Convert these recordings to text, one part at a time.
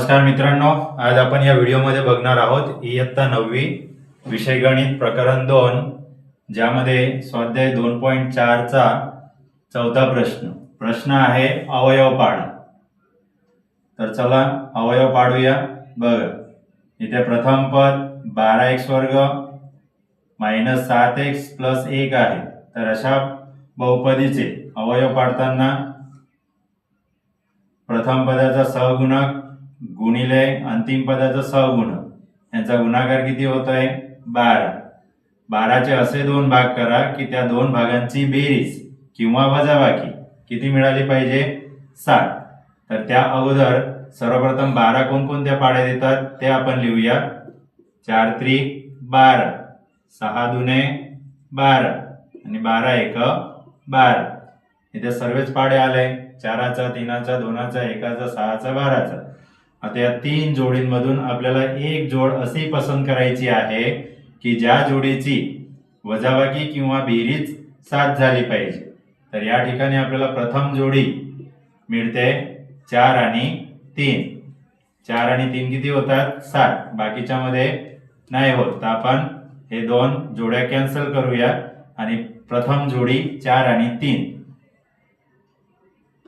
नमस्कार मित्रांनो, आज आपण या व्हिडिओमध्ये बघणार आहोत इयत्ता 9वी विषय गणित प्रकरण 2, ज्यामध्ये स्वाध्याय 2.4 चा चौथा प्रश्न आहे अवयव पाडा। तर चला अवयव पाडूया। बघा, इथे प्रथम पद 12x वर्ग मायनस 7x प्लस 1 आहे। तर अशा बहुपदीचे अवयव पाडताना प्रथम पदाचा सहगुणक गुणिले अंतिम पदाचा सहगुणक यांचा गुणाकार किती होतोय 12। 12 चे असे दोन भाग करा की त्या दोन भागांची बेरीज किंवा वजाबाकी किती मिळाली पाहिजे 7। तर त्या अगोदर सर्वप्रथम 12 कोणकोणत्या पाड्या देतात ते आपण लिहूया। 4 त्रिक 12, 6 दुने 12 आणि 12 एक 12। इथे सर्वच पाडे आले, 4चा 3चा 2चा 1चा 6चा 12चा। आता या तीन जोडींमधून आपल्याला एक जोड अशी पसंत करायची आहे की ज्या जोडीची वजाबाकी किंवा बेरीज 7 झाली पाहिजे। तर या ठिकाणी आपल्याला प्रथम जोडी मिळते 4 आणि 3। 4 आणि 3 किती होतात 7, बाकीच्या मध्ये नाही होत। तर आपण हे दोन जोड्या कॅन्सल करूया आणि प्रथम जोडी 4 आणि 3।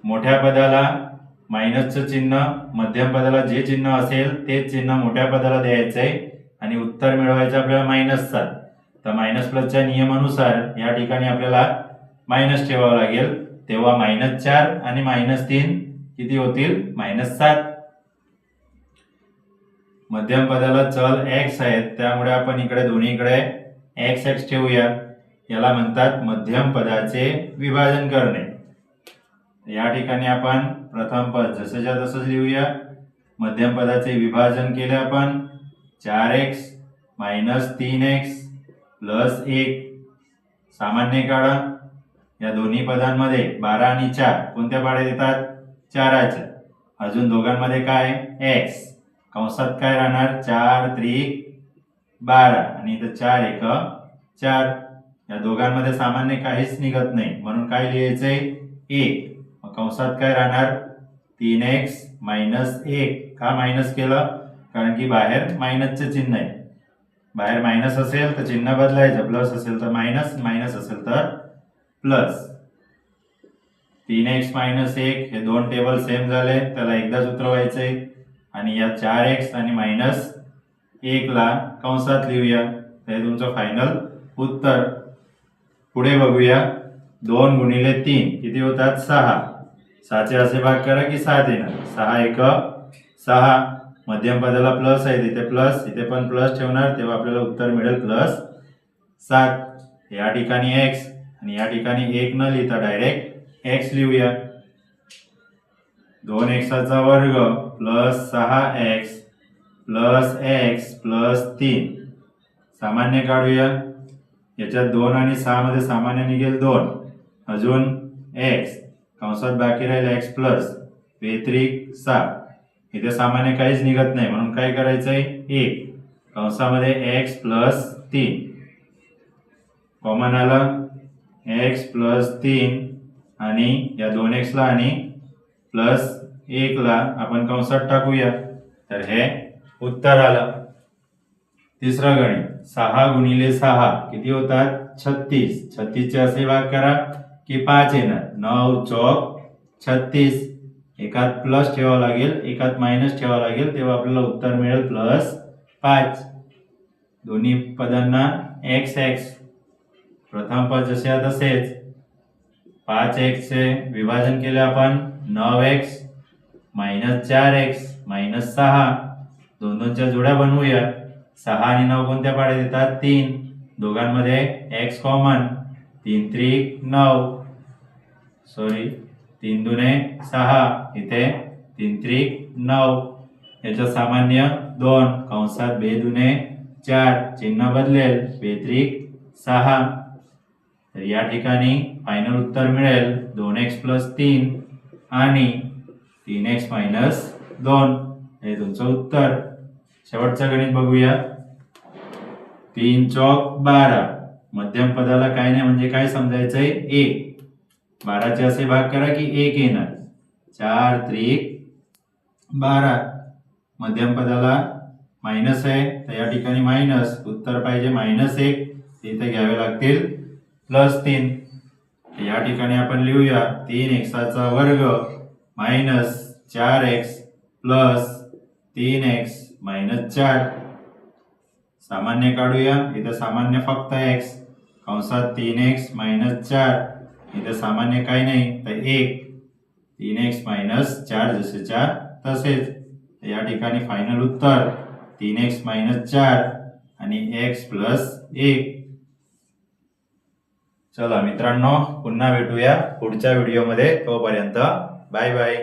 मोठ्या पदाला मायनसचं चिन्ह, मध्यम पदाला जे चिन्ह असेल तेच चिन्ह मोठ्या पदाला द्यायचंय आणि उत्तर मिळवायचं आपल्याला -7। तर मायनस प्लसच्या नियमानुसार या ठिकाणी आपल्याला मायनस ठेवावं लागेल, तेव्हा -4 आणि -3 किती होतील -7। मध्यम पदाला चल x आहेत, त्यामुळे आपण इकडे दोन्हीकडे x ठेवूया। याला म्हणतात मध्यम पदाचे विभाजन करणे। या ठिकाणी आपण प्रथम पद जसंच्या तसंच लिहूया। मध्यम पदाचे विभाजन केले आपण 4x - 3x प्लस 1। सामान्य काढा। या दोन्ही पदांमध्ये 12 आणि 4 कोणत्या पाड्या देतात 4च्या। अजून दोघांमध्ये काय x, कंसात काय राहणार 4 त्रिक 12 आणि इथं 4 एक 4। या दोघांमध्ये सामान्य काहीच निघत नाही, म्हणून काय लिहायचंय 1। कंसात काय राहणार 3x - 1। का मायनस केलं, कारण की बाहेर मायनसचे चिन्ह आहे। बाहेर मायनस असेल तर चिन्ह बदलायचं, प्लस असेल तर मायनस, मायनस असेल तर प्लस। 3x - 1 हे दोन टेबल सेम झाले, त्याला एकदाच उतरवायचंय आणि या 4x आणि -1 ला कंसात लिहूया। हे तुमचं फायनल उत्तर। पुढे बघूया 2 गुणिले 3 किती होतात 6। 6चे असे भाग करा की 7 येणार, 6 एक 6। मध्यम पदाला प्लस आहे, तिथे प्लस, इथे पण प्लस ठेवणार, तेव्हा आपल्याला उत्तर मिळेल +7। या ठिकाणी x आणि या ठिकाणी 1 न लिहिता डायरेक्ट x लिहूया। 2x चा वर्ग plus 6x plus x plus 3। सामान्य काढूया। याच्यात 2 आणि 6 मध्ये सामान्य निघेल 2, अजून x, कंसात बाकी राहील x प्लस 6। इथे सामान्य काहीच निघत नाही, म्हणून काय करायचंय 1, कंसामध्ये x प्लस 3 कॉमन आला, x प्लस 3 आणि या 2x ला आणि प्लस 1 ला आपण कंसात टाकूया, तर हे उत्तर आलं। तिसरं गणित 6 गुणिले 6 किती होतात 36। 36 चे असे भाग करा की 5 येणार, 9 चौक 36। एकात प्लस ठेवावं लागेल, एकात मायनस ठेवावं लागेल, तेव्हा आपल्याला उत्तर मिळेल +5। दोन्ही पदांना x प्रथम पद जसे आहे तसेच 5x चे विभाजन केले आपण 9x -4x -6। दोन जोड्या बनवूया। 6 आणि 9 कोणत्या पाड्या देतात 3, दोघांमध्ये x कॉमन, 3 त्रिक 9, सॉरी 3 दुने 6, इथे 3 त्रिक 9। याच्या सामान्य 2, कंसात 2 दुने 4, चिन्ह बदलेल 2 त्रिक 6। तर या ठिकाणी फायनल उत्तर मिळेल 2x + 3 आणि 3x - 2। हे तुमचं उत्तर। शेवटचं गणित बघूया। 3 चौक 12, मध्यम पदाला काय नाही म्हणजे काय समजायचंय 1। 12 चे असे भाग करा की 1 येणार, 4 त्रिक 12। मध्यम पदाला मायनस आहे तर या ठिकाणी मायनस, उत्तर पाहिजे -1, इथे घ्यावे लागतील +3. या ठिकाणी आपण लिहूया 3x वर्ग -4x + 3x - 4. सामान्य काढूया. इथे सामान्य फक्त x, कंसात 3x - 4, इथे सामान्य काही नाही तर 1, 3x - 4 जसेच्या तसेच. या ठिकाणी फायनल उत्तर 3x - 4 आणि x + 1. चला मित्रांनो, पुन्हा भेटूया पुढच्या व्हिडिओमध्ये. तोपर्यंत बाय बाय.